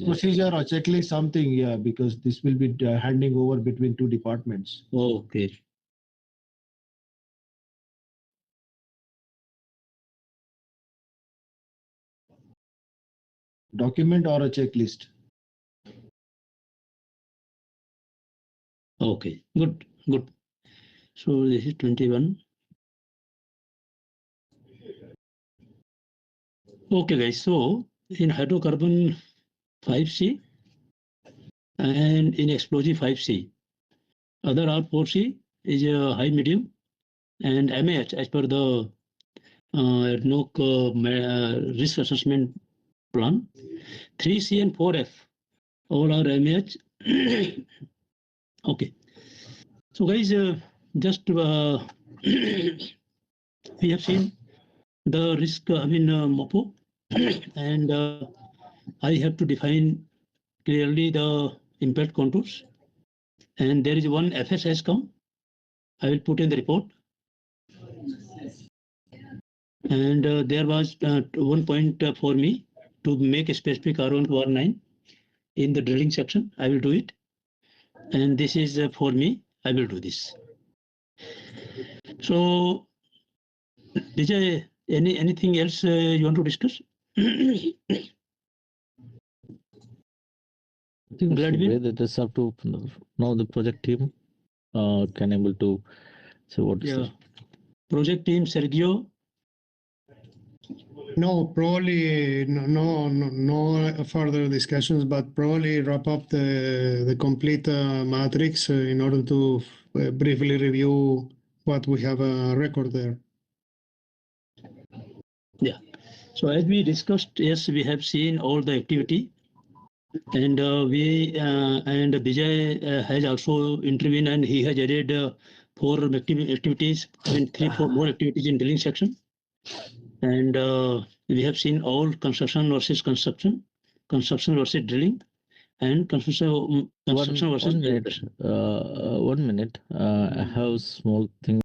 procedure or checklist something, yeah, because this will be handing over between two departments. Okay. Document or a checklist? Okay. Good. Good. So this is 21. Okay, guys. So in hydrocarbon 5C and in explosive 5C, other R4C is a high medium and MAH as per the NOC risk assessment plan. 3C and 4F all are MAH. Okay. So guys, just we have seen the risk, MOPO, and I have to define clearly the impact contours. And there is one FS has come. I will put in the report. And there was 1 point for me to make a specific R1 to R9 in the drilling section. I will do it. And this is for me. I will do this. So, Vijay, anything else you want to discuss? I think that is up to now the project team can able to say what is Project team, Sergio. No, probably no further discussions, but probably wrap up the complete matrix in order to briefly review what we have a record there. Yeah. So as we discussed, yes, we have seen all the activity, and and Vijay has also intervened, and he has added 4 activities, 3-4 more activities in drilling section. And we have seen all construction versus construction versus drilling, and construction versus 1 minute. I have small thing.